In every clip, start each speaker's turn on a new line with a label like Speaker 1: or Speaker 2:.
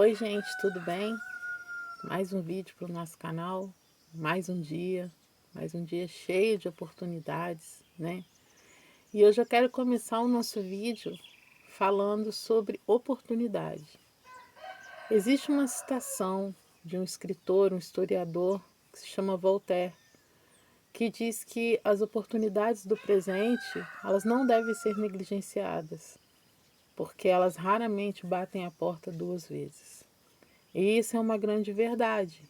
Speaker 1: Oi, gente, tudo bem? Mais um vídeo para o nosso canal, mais um dia cheio de oportunidades, né? E hoje eu quero começar o nosso vídeo falando sobre oportunidade. Existe uma citação de um escritor, um historiador, que se chama Voltaire, que diz que as oportunidades do presente, elas não devem ser negligenciadas, porque elas raramente batem a porta duas vezes. E isso é uma grande verdade.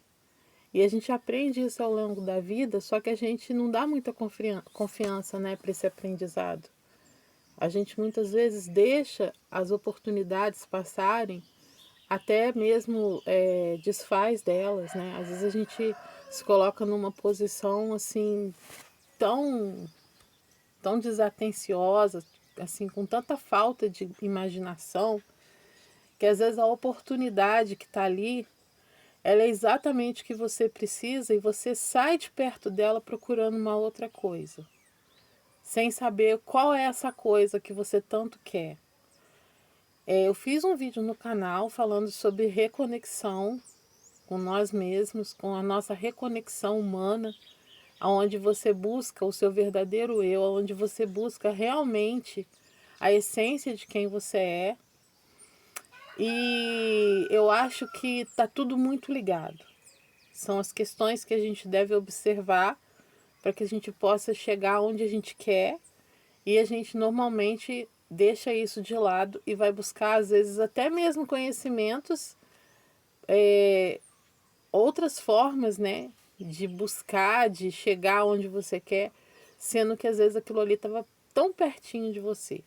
Speaker 1: E a gente aprende isso ao longo da vida, só que a gente não dá muita confiança, né, para esse aprendizado. A gente muitas vezes deixa as oportunidades passarem, até mesmo desfaz delas, né? Às vezes a gente se coloca numa posição assim tão, tão desatenciosa, assim com tanta falta de imaginação, que às vezes a oportunidade que está ali ela é exatamente o que você precisa e você sai de perto dela procurando uma outra coisa, sem saber qual é essa coisa que você tanto quer. Eu fiz um vídeo no canal falando sobre reconexão com nós mesmos, com a nossa reconexão humana, onde você busca o seu verdadeiro eu, onde você busca realmente a essência de quem você é. E eu acho que está tudo muito ligado. São as questões que a gente deve observar para que a gente possa chegar onde a gente quer, e a gente normalmente deixa isso de lado e vai buscar, às vezes, até mesmo conhecimentos, outras formas, né, de buscar, de chegar onde você quer, sendo que às vezes aquilo ali estava tão pertinho de você.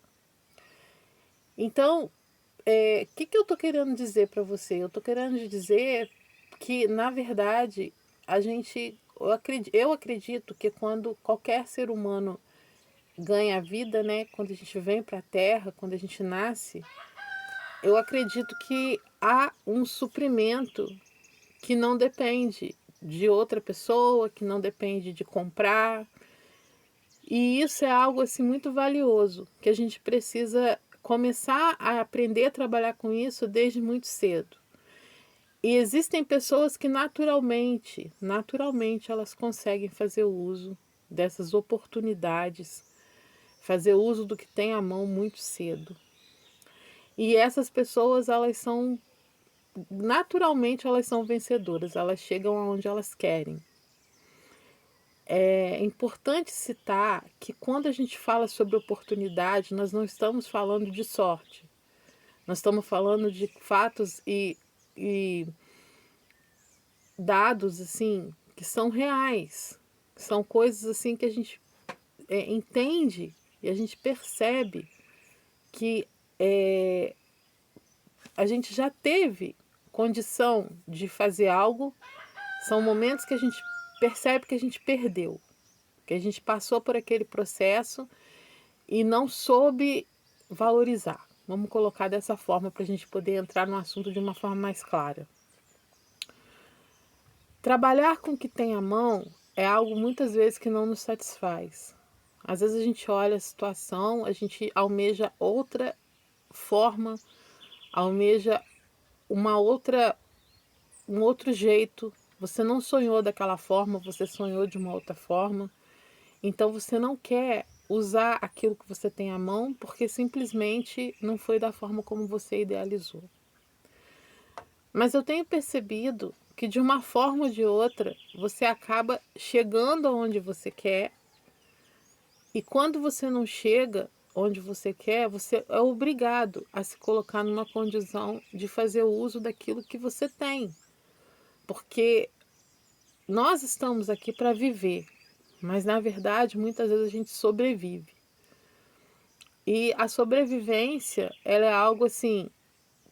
Speaker 1: Então, o que eu estou querendo dizer para você? Eu estou querendo dizer que, na verdade, eu acredito que quando qualquer ser humano ganha vida, né, quando a gente vem para a Terra, quando a gente nasce, eu acredito que há um suprimento que não depende de outra pessoa, que não depende de comprar. E isso é algo assim muito valioso, que a gente precisa começar a aprender a trabalhar com isso desde muito cedo. E existem pessoas que naturalmente elas conseguem fazer uso dessas oportunidades, fazer uso do que tem à mão muito cedo. E essas pessoas, naturalmente elas são vencedoras, elas chegam aonde elas querem. É importante citar que quando a gente fala sobre oportunidade, nós não estamos falando de sorte. Nós estamos falando de fatos e dados assim que são reais, são coisas assim que a gente entende e a gente percebe que a gente já teve condição de fazer algo. São momentos que a gente percebe que a gente perdeu, que a gente passou por aquele processo e não soube valorizar. Vamos colocar dessa forma para a gente poder entrar no assunto de uma forma mais clara. Trabalhar com o que tem à mão é algo muitas vezes que não nos satisfaz. Às vezes a gente olha a situação, a gente almeja outra forma, almeja uma outra, um outro jeito. Você não sonhou daquela forma, você sonhou de uma outra forma. Então você não quer usar aquilo que você tem à mão porque simplesmente não foi da forma como você idealizou. Mas eu tenho percebido que de uma forma ou de outra você acaba chegando aonde você quer, e quando você não chega onde você quer, você é obrigado a se colocar numa condição de fazer uso daquilo que você tem. Porque nós estamos aqui para viver, mas na verdade muitas vezes a gente sobrevive. E a sobrevivência, ela é algo assim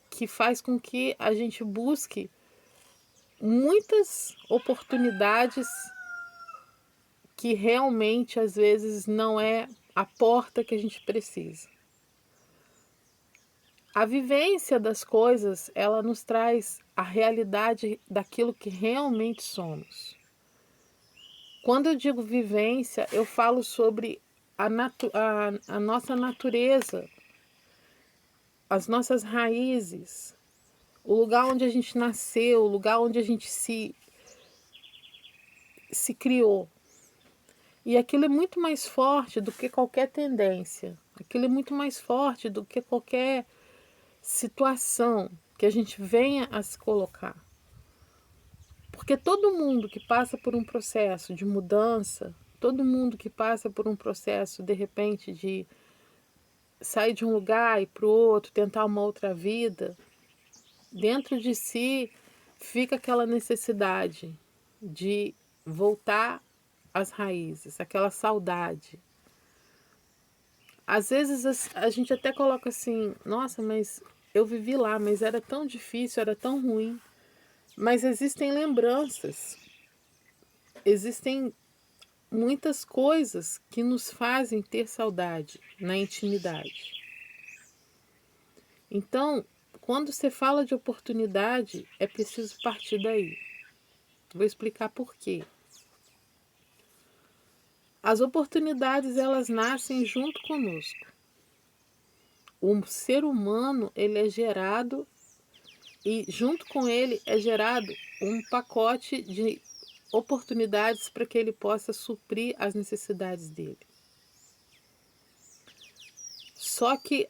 Speaker 1: que faz com que a gente busque muitas oportunidades que realmente às vezes não é a porta que a gente precisa. A vivência das coisas, ela nos traz a realidade daquilo que realmente somos. Quando eu digo vivência, eu falo sobre a nossa natureza, as nossas raízes, o lugar onde a gente nasceu, o lugar onde a gente se criou. E aquilo é muito mais forte do que qualquer tendência. Aquilo é muito mais forte do que qualquer situação que a gente venha a se colocar. Porque todo mundo que passa por um processo de mudança, todo mundo que passa por um processo, de repente, de sair de um lugar e para o outro, tentar uma outra vida, dentro de si fica aquela necessidade de voltar às raízes, aquela saudade. Às vezes a gente até coloca assim, nossa, mas eu vivi lá, mas era tão difícil, era tão ruim. Mas existem lembranças, existem muitas coisas que nos fazem ter saudade na intimidade. Então, quando você fala de oportunidade, é preciso partir daí. Vou explicar por quê. As oportunidades, elas nascem junto conosco. O ser humano, ele é gerado e junto com ele é gerado um pacote de oportunidades para que ele possa suprir as necessidades dele. Só que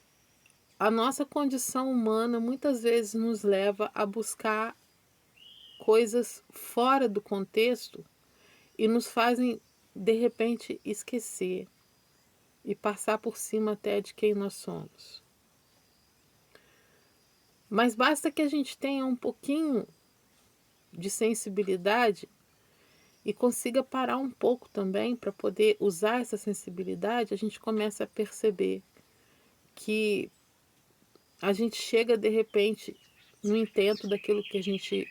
Speaker 1: a nossa condição humana muitas vezes nos leva a buscar coisas fora do contexto e nos fazem, de repente, esquecer e passar por cima até de quem nós somos. Mas basta que a gente tenha um pouquinho de sensibilidade e consiga parar um pouco também para poder usar essa sensibilidade, a gente começa a perceber que a gente chega de repente no intento daquilo que a gente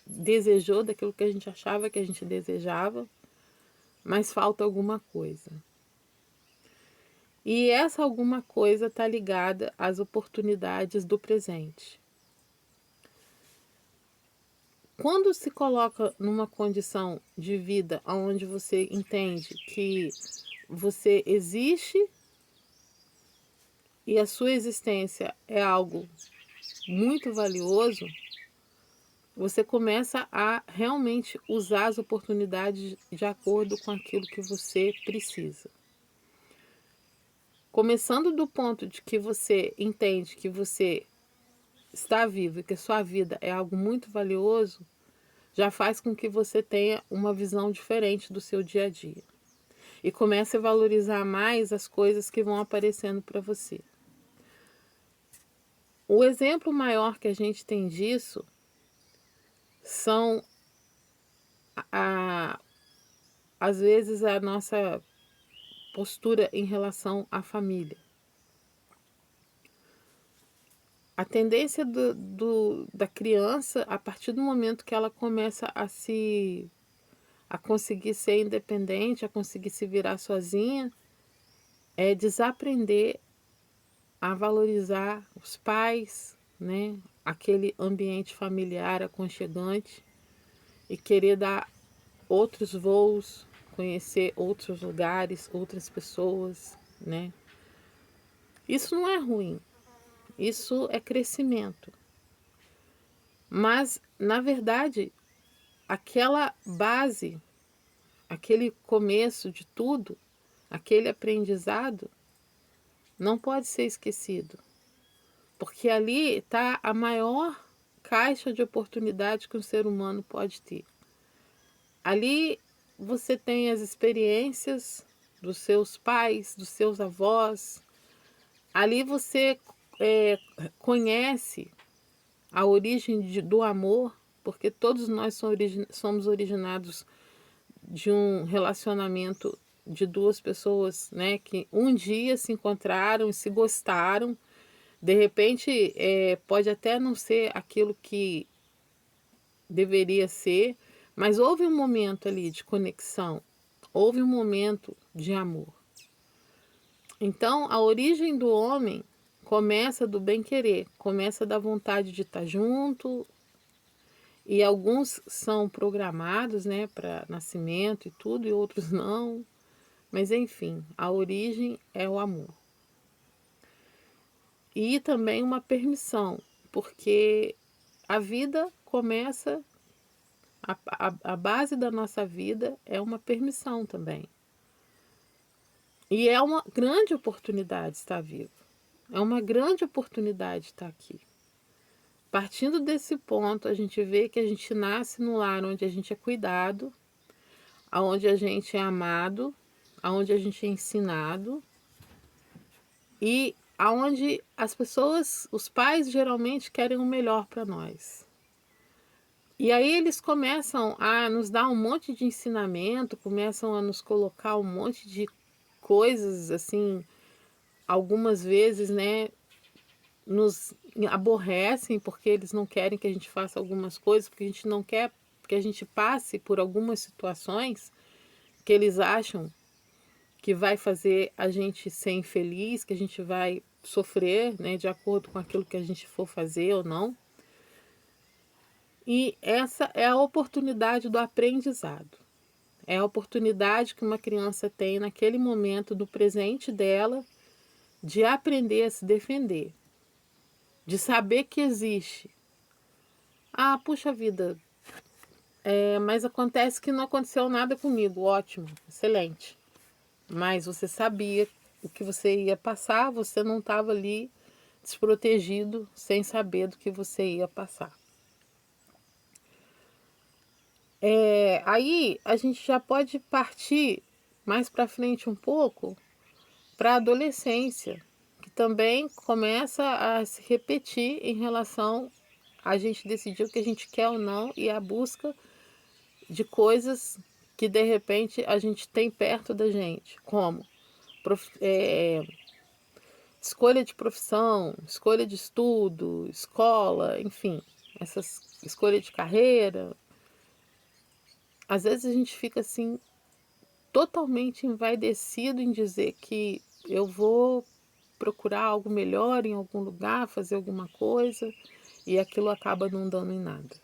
Speaker 1: desejou, daquilo que a gente achava que a gente desejava, mas falta alguma coisa. E essa alguma coisa está ligada às oportunidades do presente. Quando se coloca numa condição de vida onde você entende que você existe e a sua existência é algo muito valioso, você começa a realmente usar as oportunidades de acordo com aquilo que você precisa. Começando do ponto de que você entende que você está vivo e que a sua vida é algo muito valioso, já faz com que você tenha uma visão diferente do seu dia a dia. E comece a valorizar mais as coisas que vão aparecendo para você. O exemplo maior que a gente tem disso são, às vezes, a nossa postura em relação à família. A tendência da criança, a partir do momento que ela começa a conseguir ser independente, a conseguir se virar sozinha, é desaprender a valorizar os pais, né? Aquele ambiente familiar aconchegante e querer dar outros voos, conhecer outros lugares, outras pessoas, né? Isso não é ruim, isso é crescimento. Mas, na verdade, aquela base, aquele começo de tudo, aquele aprendizado, não pode ser esquecido. Porque ali está a maior caixa de oportunidade que um ser humano pode ter. Ali você tem as experiências dos seus pais, dos seus avós. Ali você conhece a origem do amor, porque todos nós somos originados de um relacionamento de duas pessoas, né, que um dia se encontraram e se gostaram. De repente, pode até não ser aquilo que deveria ser, mas houve um momento ali de conexão, houve um momento de amor. Então, a origem do homem começa do bem-querer, começa da vontade de estar junto, e alguns são programados, né, para nascimento e tudo, e outros não. Mas enfim, a origem é o amor. E também uma permissão, porque a vida começa, a base da nossa vida é uma permissão também. E é uma grande oportunidade estar vivo. É uma grande oportunidade estar aqui. Partindo desse ponto, a gente vê que a gente nasce no lar onde a gente é cuidado, onde a gente é amado, onde a gente é ensinado e aonde as pessoas, os pais geralmente querem o melhor para nós. E aí eles começam a nos dar um monte de ensinamento, começam a nos colocar um monte de coisas assim, algumas vezes, né, nos aborrecem porque eles não querem que a gente faça algumas coisas, porque a gente não quer que a gente passe por algumas situações que eles acham que vai fazer a gente ser infeliz, que a gente vai sofrer, né, de acordo com aquilo que a gente for fazer ou não. E essa é a oportunidade do aprendizado. É a oportunidade que uma criança tem naquele momento do presente dela de aprender a se defender, de saber que existe. Ah, puxa vida, mas acontece que não aconteceu nada comigo. Ótimo, excelente. Mas você sabia o que você ia passar, você não estava ali desprotegido, sem saber do que você ia passar. Aí a gente já pode partir mais para frente um pouco para a adolescência, que também começa a se repetir em relação a gente decidir o que a gente quer ou não e a busca de coisas que de repente a gente tem perto da gente, como escolha de profissão, escolha de estudo, escola, enfim, essas escolha de carreira. Às vezes a gente fica assim totalmente envaidecido em dizer que eu vou procurar algo melhor em algum lugar, fazer alguma coisa, e aquilo acaba não dando em nada.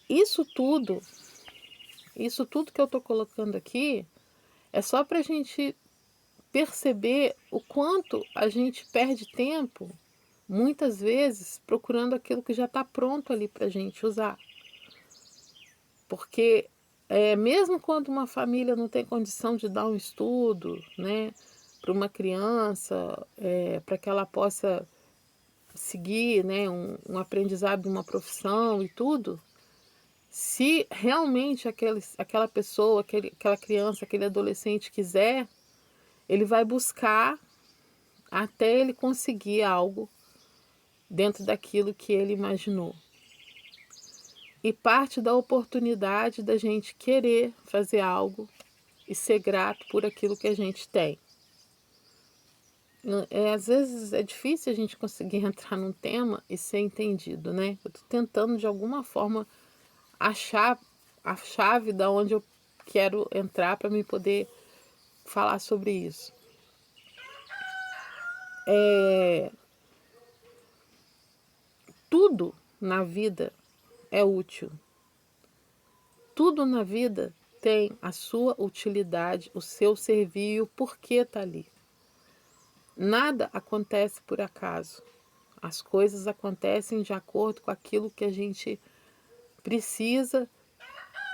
Speaker 1: Isso tudo, isso tudo que eu estou colocando aqui é só para a gente perceber o quanto a gente perde tempo, muitas vezes, procurando aquilo que já está pronto ali para a gente usar. Porque mesmo quando uma família não tem condição de dar um estudo, né, para uma criança, para que ela possa seguir, né, um aprendizado de uma profissão e tudo, se realmente aquela pessoa, aquela criança, aquele adolescente quiser, ele vai buscar até ele conseguir algo dentro daquilo que ele imaginou. E parte da oportunidade da gente querer fazer algo e ser grato por aquilo que a gente tem. Às vezes é difícil a gente conseguir entrar num tema e ser entendido, né? Eu estou tentando de alguma forma achar a chave da onde eu quero entrar para me poder falar sobre isso. Tudo na vida é útil. Tudo na vida tem a sua utilidade, o seu servir e o porquê está ali. Nada acontece por acaso. As coisas acontecem de acordo com aquilo que a gente precisa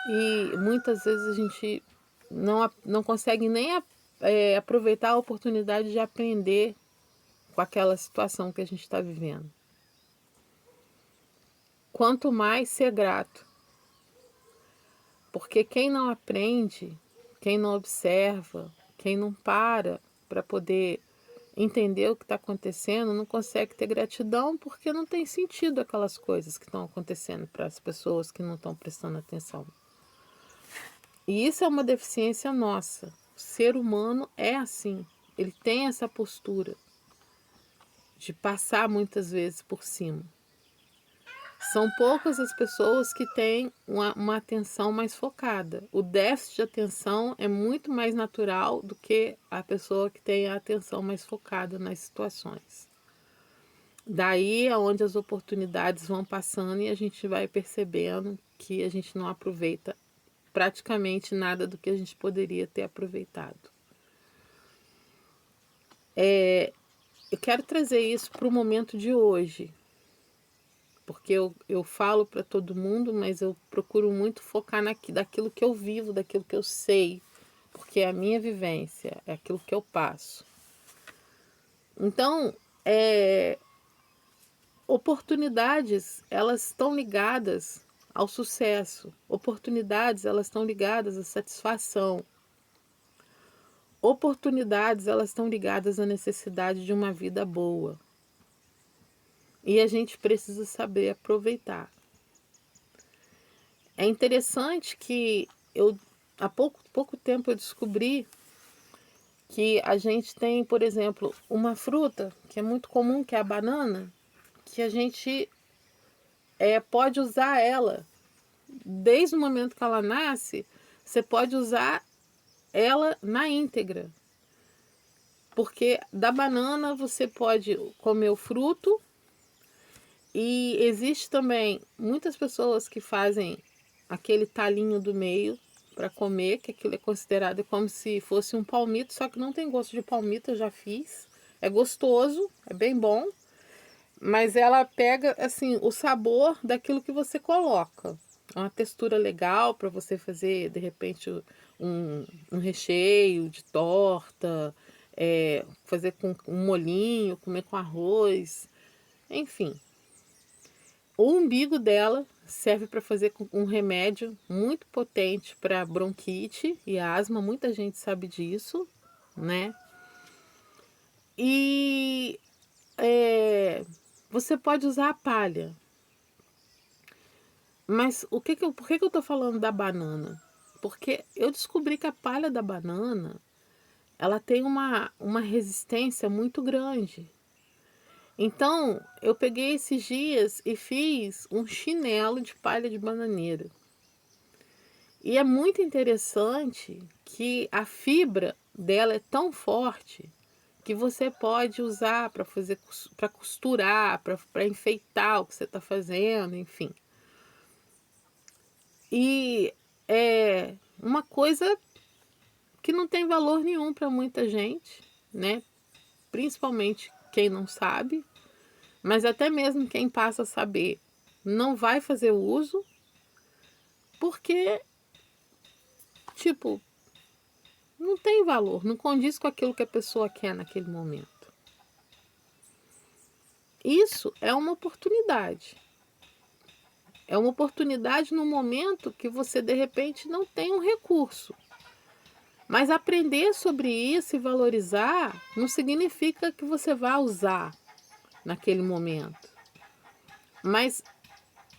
Speaker 1: e muitas vezes a gente não consegue nem aproveitar a oportunidade de aprender com aquela situação que a gente está vivendo. Quanto mais ser grato. Porque quem não aprende, quem não observa, quem não para poder entender o que está acontecendo, não consegue ter gratidão porque não tem sentido aquelas coisas que estão acontecendo para as pessoas que não estão prestando atenção. E isso é uma deficiência nossa. O ser humano é assim. Ele tem essa postura de passar muitas vezes por cima. São poucas as pessoas que têm uma atenção mais focada. O déficit de atenção é muito mais natural do que a pessoa que tem a atenção mais focada nas situações. Daí é onde as oportunidades vão passando e a gente vai percebendo que a gente não aproveita praticamente nada do que a gente poderia ter aproveitado. eu quero trazer isso para o momento de hoje, porque eu falo para todo mundo, mas eu procuro muito focar daquilo que eu vivo, daquilo que eu sei, porque é a minha vivência, é aquilo que eu passo. Então, oportunidades, elas estão ligadas ao sucesso. Oportunidades, elas estão ligadas à satisfação. Oportunidades, elas estão ligadas à necessidade de uma vida boa. E a gente precisa saber aproveitar. É interessante que há pouco tempo eu descobri que a gente tem, por exemplo, uma fruta que é muito comum, que é a banana, que a gente pode usar ela desde o momento que ela nasce, você pode usar ela na íntegra. Porque da banana você pode comer o fruto e existe também muitas pessoas que fazem aquele talinho do meio para comer, que aquilo é considerado como se fosse um palmito, só que não tem gosto de palmito, eu já fiz. É gostoso, é bem bom, mas ela pega assim o sabor daquilo que você coloca. É uma textura legal para você fazer, de repente, um recheio de torta, fazer com um molhinho, comer com arroz, enfim. O umbigo dela serve para fazer um remédio muito potente para bronquite e asma, muita gente sabe disso, né? E você pode usar a palha. Mas por que eu estou falando da banana? Porque eu descobri que a palha da banana ela tem uma resistência muito grande. Então, eu peguei esses dias e fiz um chinelo de palha de bananeira. E é muito interessante que a fibra dela é tão forte que você pode usar para costurar, para enfeitar o que você está fazendo, enfim. E é uma coisa que não tem valor nenhum para muita gente, né? Principalmente quem não sabe, mas até mesmo quem passa a saber não vai fazer uso, porque, tipo, não tem valor, não condiz com aquilo que a pessoa quer naquele momento. Isso é uma oportunidade. É uma oportunidade no momento que você de repente não tem um recurso. Mas aprender sobre isso e valorizar não significa que você vá usar naquele momento. Mas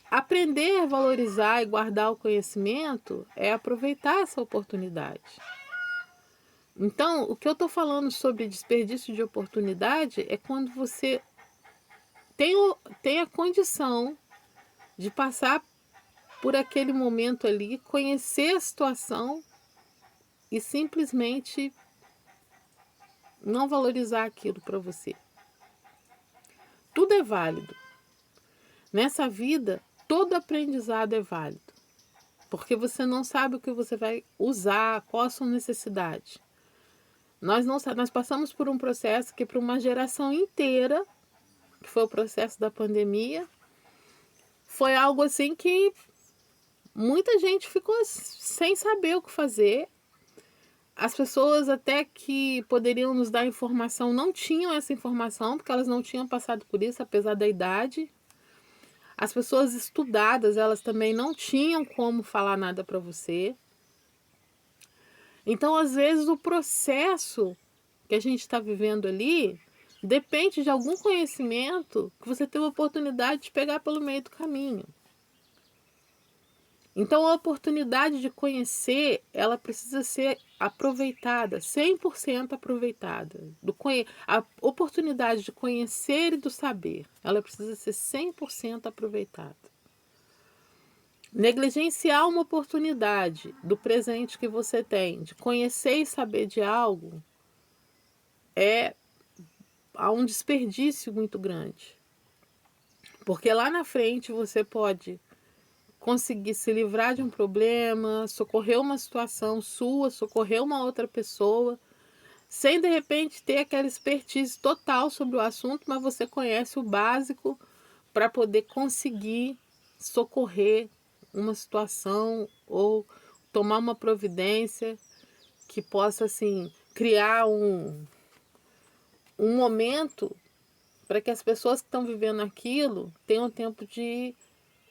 Speaker 1: aprender a valorizar e guardar o conhecimento é aproveitar essa oportunidade. Então, o que eu estou falando sobre desperdício de oportunidade é quando você tem a condição de passar por aquele momento ali, conhecer a situação e simplesmente não valorizar aquilo para você. Tudo é válido. Nessa vida, todo aprendizado é válido. Porque você não sabe o que você vai usar, qual a sua necessidade. Nós passamos por um processo que para uma geração inteira, que foi o processo da pandemia, foi algo assim que muita gente ficou sem saber o que fazer. As pessoas até que poderiam nos dar informação não tinham essa informação, porque elas não tinham passado por isso, apesar da idade. As pessoas estudadas, elas também não tinham como falar nada para você. Então, às vezes, o processo que a gente está vivendo ali depende de algum conhecimento que você teve a oportunidade de pegar pelo meio do caminho. Então, a oportunidade de conhecer, ela precisa ser aproveitada, 100% aproveitada. A oportunidade de conhecer e do saber, ela precisa ser 100% aproveitada. Negligenciar uma oportunidade do presente que você tem, de conhecer e saber de algo, há um desperdício muito grande. Porque lá na frente você pode conseguir se livrar de um problema, socorrer uma situação sua, socorrer uma outra pessoa, sem de repente ter aquela expertise total sobre o assunto, mas você conhece o básico para poder conseguir socorrer uma situação ou tomar uma providência que possa assim criar um momento para que as pessoas que estão vivendo aquilo tenham tempo de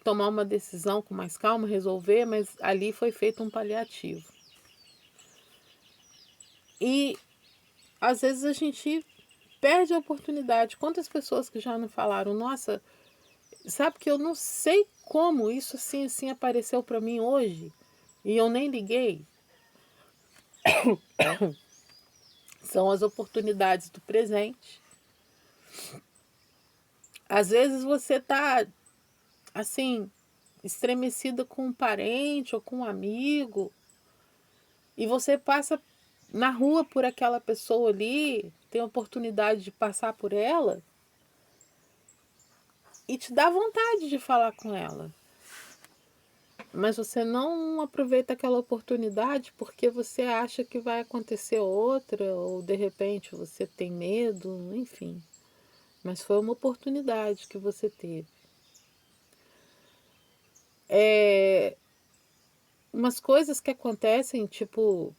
Speaker 1: tomar uma decisão com mais calma, resolver, mas ali foi feito um paliativo. E às vezes a gente perde a oportunidade. Quantas pessoas que já não falaram, nossa, sabe que eu não sei como isso assim apareceu para mim hoje e eu nem liguei. São as oportunidades do presente. Às vezes você tá assim estremecida com um parente ou com um amigo e você passa na rua por aquela pessoa ali, tem a oportunidade de passar por ela e te dá vontade de falar com ela. Mas você não aproveita aquela oportunidade porque você acha que vai acontecer outra, ou de repente você tem medo, enfim. Mas foi uma oportunidade que você teve. Umas coisas que acontecem, tipo,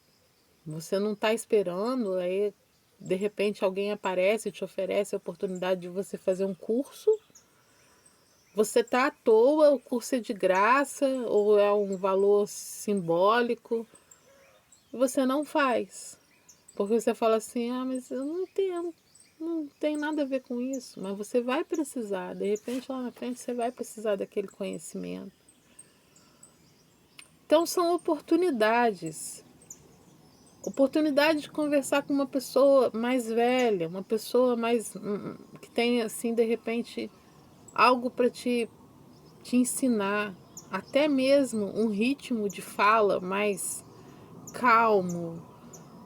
Speaker 1: você não está esperando, aí de repente alguém aparece e te oferece a oportunidade de você fazer um curso. Você está à toa, o curso é de graça ou é um valor simbólico, e você não faz. Porque você fala assim, ah, mas eu não entendo, não tem nada a ver com isso. Mas você vai precisar, de repente lá na frente você vai precisar daquele conhecimento. Então são oportunidades. Oportunidade de conversar com uma pessoa mais velha, uma pessoa mais que tem assim, de repente, algo para te ensinar, até mesmo um ritmo de fala mais calmo,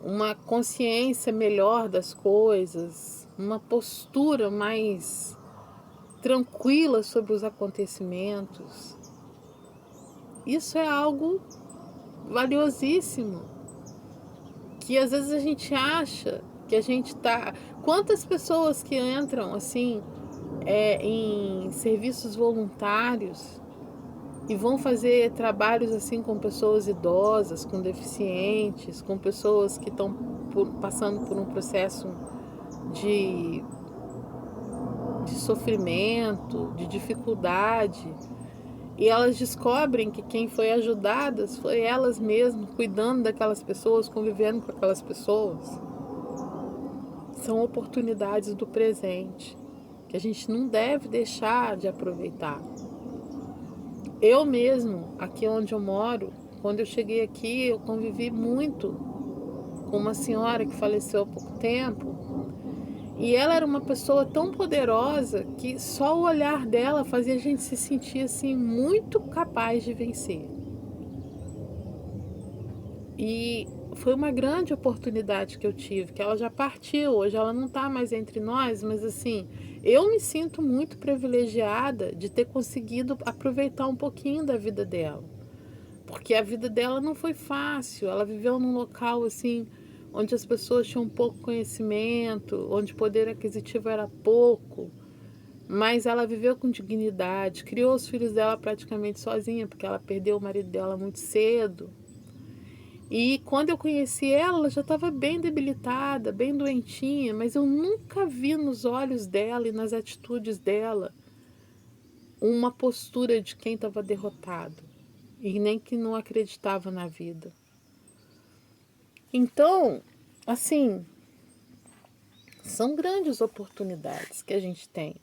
Speaker 1: uma consciência melhor das coisas, uma postura mais tranquila sobre os acontecimentos. Isso é algo valiosíssimo, que às vezes a gente acha que a gente tá. Quantas pessoas que entram assim em serviços voluntários e vão fazer trabalhos assim com pessoas idosas, com deficientes, com pessoas que estão passando por um processo de, de sofrimento, de dificuldade, e elas descobrem que quem foi ajudadas foi elas mesmas, cuidando daquelas pessoas, convivendo com aquelas pessoas. São oportunidades do presente que a gente não deve deixar de aproveitar. Eu mesmo, aqui onde eu moro, quando eu cheguei aqui, eu convivi muito com uma senhora que faleceu há pouco tempo. E ela era uma pessoa tão poderosa que só o olhar dela fazia a gente se sentir assim muito capaz de vencer. E foi uma grande oportunidade que eu tive, que ela já partiu, hoje ela não está mais entre nós, mas assim, eu me sinto muito privilegiada de ter conseguido aproveitar um pouquinho da vida dela. Porque a vida dela não foi fácil, ela viveu num local assim, onde as pessoas tinham pouco conhecimento, onde o poder aquisitivo era pouco, mas ela viveu com dignidade, criou os filhos dela praticamente sozinha, porque ela perdeu o marido dela muito cedo. E quando eu conheci ela, ela já estava bem debilitada, bem doentinha, mas eu nunca vi nos olhos dela e nas atitudes dela uma postura de quem estava derrotado e nem que não acreditava na vida. Então, assim, são grandes oportunidades que a gente tem.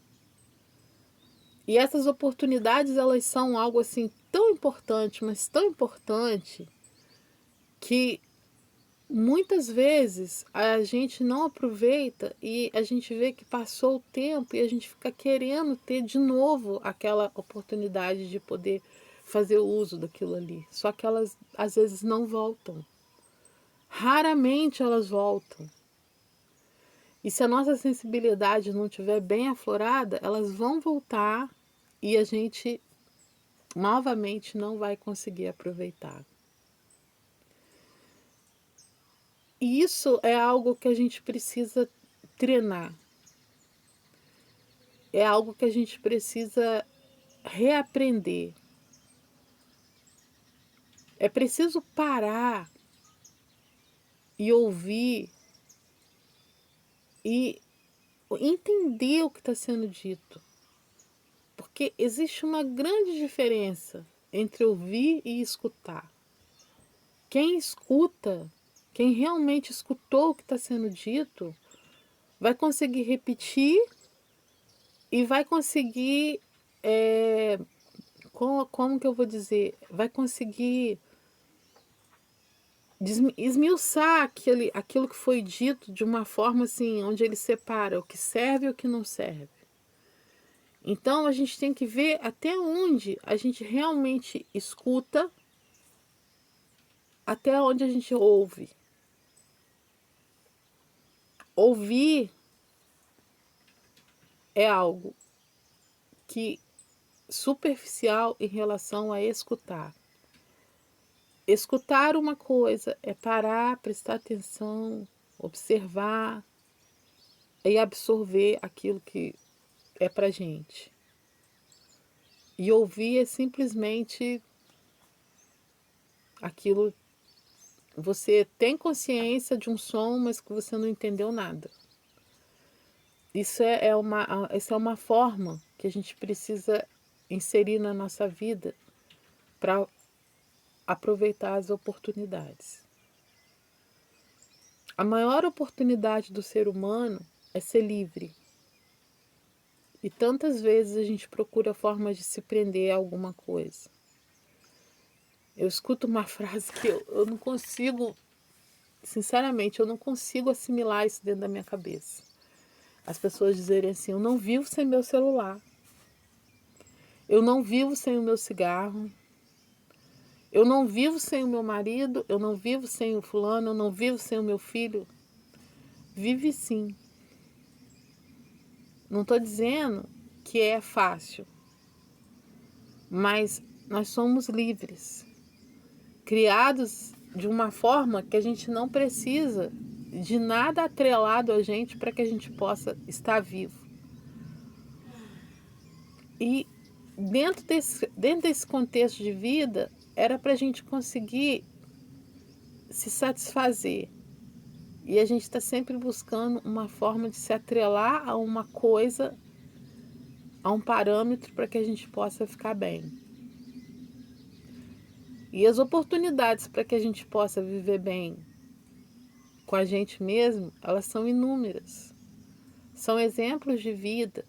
Speaker 1: E essas oportunidades, elas são algo assim tão importante, mas tão importante, que muitas vezes a gente não aproveita e a gente vê que passou o tempo e a gente fica querendo ter de novo aquela oportunidade de poder fazer uso daquilo ali. Só que elas às vezes não voltam. Raramente elas voltam. E se a nossa sensibilidade não estiver bem aflorada, elas vão voltar e a gente novamente não vai conseguir aproveitar. E isso é algo que a gente precisa treinar, é algo que a gente precisa reaprender. É preciso parar e ouvir e entender o que está sendo dito. Porque existe uma grande diferença entre ouvir e escutar. Quem escuta, quem realmente escutou o que está sendo dito, vai conseguir repetir e vai conseguir, como que eu vou dizer? Vai conseguir esmiuçar aquilo que foi dito de uma forma assim, onde ele separa o que serve e o que não serve. Então a gente tem que ver até onde a gente realmente escuta, até onde a gente ouve. Ouvir é algo que superficial em relação a escutar. Escutar uma coisa é parar, prestar atenção, observar e absorver aquilo que é pra gente. E ouvir é simplesmente aquilo. Você tem consciência de um som, mas que você não entendeu nada. Isso é uma forma que a gente precisa inserir na nossa vida para aproveitar as oportunidades. A maior oportunidade do ser humano é ser livre. E tantas vezes a gente procura formas de se prender a alguma coisa. Eu escuto uma frase que eu não consigo, sinceramente, eu não consigo assimilar isso dentro da minha cabeça. As pessoas dizerem assim: eu não vivo sem meu celular, eu não vivo sem o meu cigarro, eu não vivo sem o meu marido, eu não vivo sem o fulano, eu não vivo sem o meu filho. Vive sim. Não estou dizendo que é fácil, mas nós somos livres, criados de uma forma que a gente não precisa de nada atrelado a gente para que a gente possa estar vivo. E dentro desse contexto de vida, era para a gente conseguir se satisfazer. E a gente está sempre buscando uma forma de se atrelar a uma coisa, a um parâmetro para que a gente possa ficar bem. E as oportunidades para que a gente possa viver bem com a gente mesmo, elas são inúmeras. São exemplos de vida,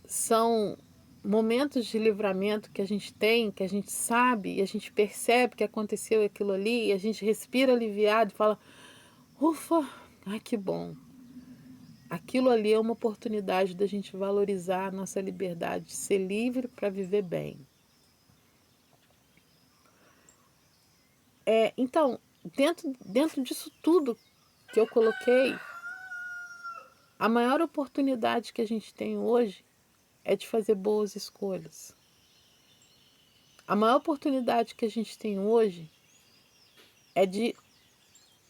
Speaker 1: são momentos de livramento que a gente tem, que a gente sabe e a gente percebe que aconteceu aquilo ali e a gente respira aliviado e fala: ufa, ai que bom. Aquilo ali é uma oportunidade da gente valorizar a nossa liberdade de ser livre para viver bem. Então, dentro disso tudo que eu coloquei, a maior oportunidade que a gente tem hoje é de fazer boas escolhas. A maior oportunidade que a gente tem hoje é de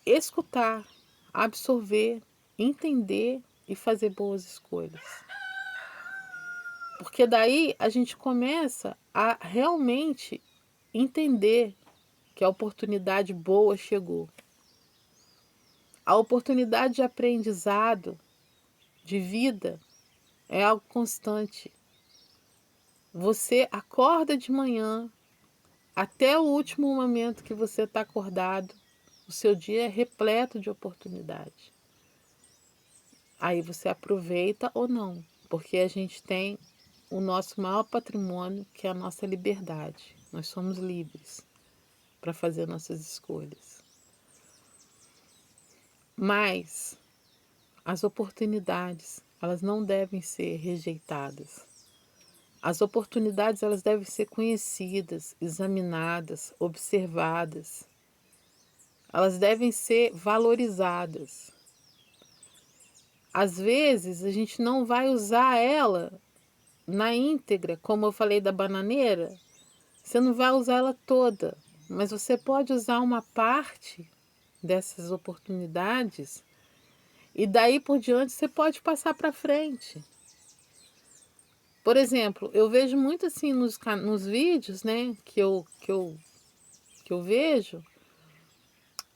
Speaker 1: escutar, absorver, entender e fazer boas escolhas. Porque daí a gente começa a realmente entender que a oportunidade boa chegou. A oportunidade de aprendizado, de vida, é algo constante. Você acorda de manhã, até o último momento que você está acordado, o seu dia é repleto de oportunidade. Aí você aproveita ou não, porque a gente tem o nosso maior patrimônio, que é a nossa liberdade. Nós somos livres para fazer nossas escolhas. Mas as oportunidades, elas não devem ser rejeitadas. As oportunidades, elas devem ser conhecidas, examinadas, observadas. Elas devem ser valorizadas. Às vezes, a gente não vai usar ela na íntegra, como eu falei da bananeira, você não vai usar ela toda, mas você pode usar uma parte dessas oportunidades e daí por diante você pode passar para frente. Por exemplo, eu vejo muito assim nos vídeos, né, que eu vejo,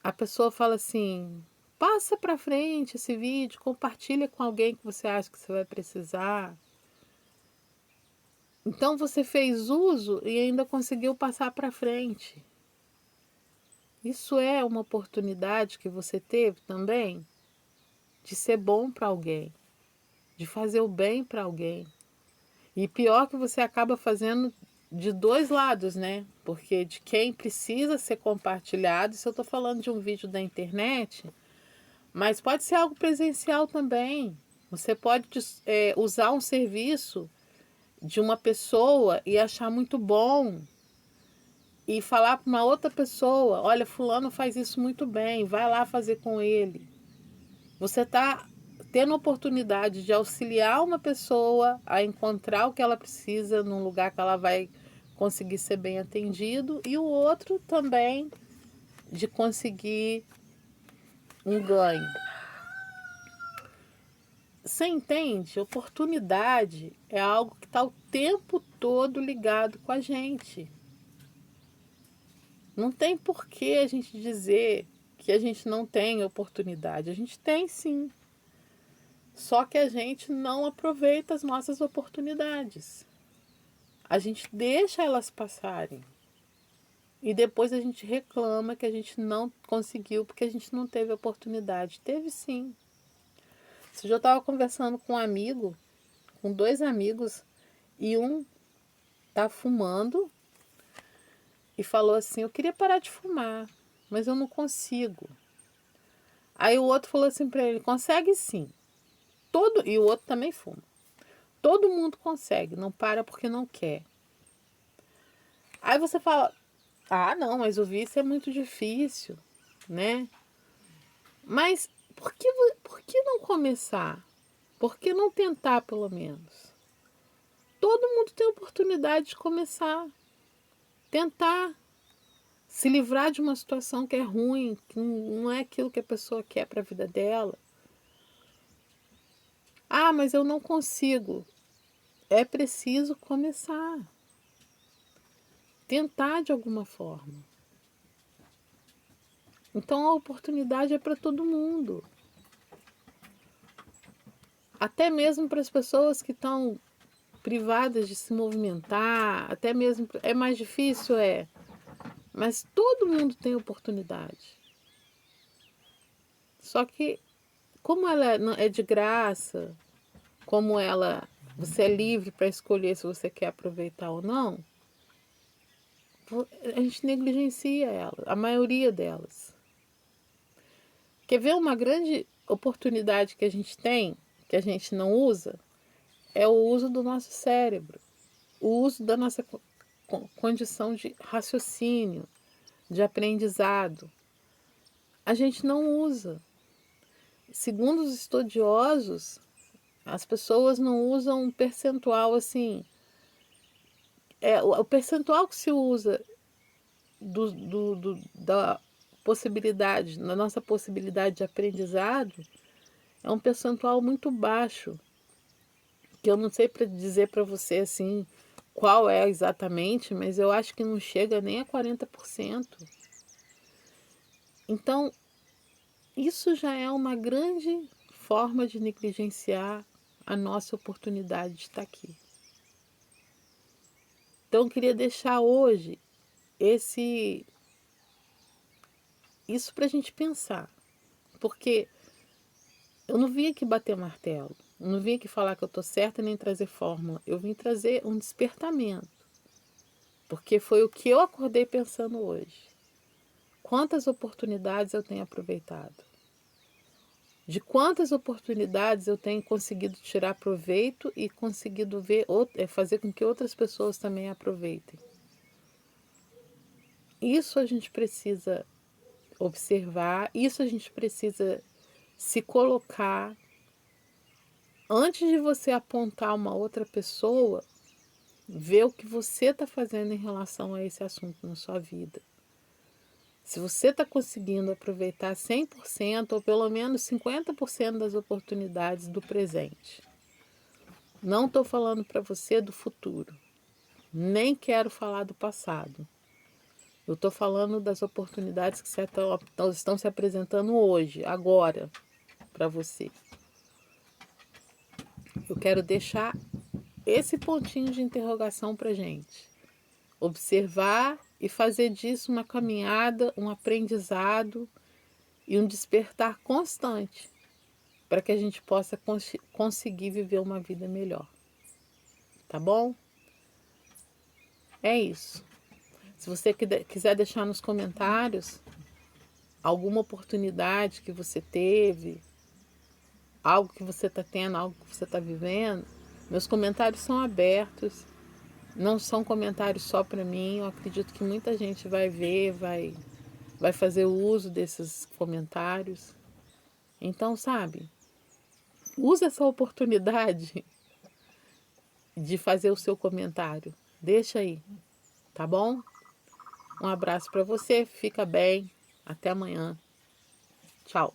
Speaker 1: a pessoa fala assim: passa para frente esse vídeo, compartilha com alguém que você acha que você vai precisar. Então você fez uso e ainda conseguiu passar para frente. Isso é uma oportunidade que você teve também de ser bom para alguém, de fazer o bem para alguém. E pior que você acaba fazendo de dois lados, né? Porque de quem precisa ser compartilhado, se eu estou falando de um vídeo da internet, mas pode ser algo presencial também. Você pode usar um serviço de uma pessoa e achar muito bom e falar para uma outra pessoa: olha, fulano faz isso muito bem, vai lá fazer com ele. Você está tendo a oportunidade de auxiliar uma pessoa a encontrar o que ela precisa num lugar que ela vai conseguir ser bem atendido e o outro também de conseguir um ganho. Você entende? Oportunidade é algo que está o tempo todo ligado com a gente. Não tem por que a gente dizer que a gente não tem oportunidade. A gente tem sim. Só que a gente não aproveita as nossas oportunidades. A gente deixa elas passarem. E depois a gente reclama que a gente não conseguiu porque a gente não teve oportunidade. Teve sim. Esse dia eu estava conversando com um amigo, com dois amigos, e um tá fumando e falou assim: eu queria parar de fumar, mas eu não consigo. Aí o outro falou assim para ele: consegue sim. E o outro também fuma. Todo mundo consegue, não para porque não quer. Aí você fala: ah, não, mas o vício é muito difícil, né? Mas por que não começar? Por que não tentar pelo menos? Todo mundo tem oportunidade de começar. Tentar se livrar de uma situação que é ruim, que não é aquilo que a pessoa quer para a vida dela. Ah, mas eu não consigo. É preciso começar. Tentar de alguma forma. Então a oportunidade é para todo mundo. Até mesmo para as pessoas que estão privadas de se movimentar, até mesmo é mais difícil, mas todo mundo tem oportunidade. Só que como ela é de graça, como você é livre para escolher se você quer aproveitar ou não, a gente negligencia ela, a maioria delas. Quer ver uma grande oportunidade que a gente tem, que a gente não usa? É o uso do nosso cérebro, o uso da nossa condição de raciocínio, de aprendizado. A gente não usa. Segundo os estudiosos, as pessoas não usam um percentual assim. O percentual que se usa da possibilidade, na nossa possibilidade de aprendizado, é um percentual muito baixo, que eu não sei para dizer para você assim qual é exatamente, mas eu acho que não chega nem a 40%. Então, isso já é uma grande forma de negligenciar a nossa oportunidade de estar aqui. Então, eu queria deixar hoje isso para a gente pensar, porque eu não vim aqui bater martelo, eu não vim aqui falar que eu estou certa nem trazer fórmula, eu vim trazer um despertamento, porque foi o que eu acordei pensando hoje. Quantas oportunidades eu tenho aproveitado? De quantas oportunidades eu tenho conseguido tirar proveito e conseguido fazer com que outras pessoas também aproveitem? Isso a gente precisa observar, isso a gente precisa se colocar. Antes de você apontar uma outra pessoa, ver o que você está fazendo em relação a esse assunto na sua vida. Se você está conseguindo aproveitar 100% ou pelo menos 50% das oportunidades do presente. Não estou falando para você do futuro, nem quero falar do passado. Eu estou falando das oportunidades que estão se apresentando hoje, agora, para você. Eu quero deixar esse pontinho de interrogação para gente. Observar e fazer disso uma caminhada, um aprendizado e um despertar constante para que a gente possa conseguir viver uma vida melhor. Tá bom? É isso. Se você quiser deixar nos comentários alguma oportunidade que você teve, algo que você está tendo, algo que você está vivendo, meus comentários são abertos. Não são comentários só para mim. Eu acredito que muita gente vai ver, vai fazer o uso desses comentários. Então, sabe, usa essa oportunidade de fazer o seu comentário. Deixa aí, tá bom? Um abraço para você, fica bem. Até amanhã. Tchau.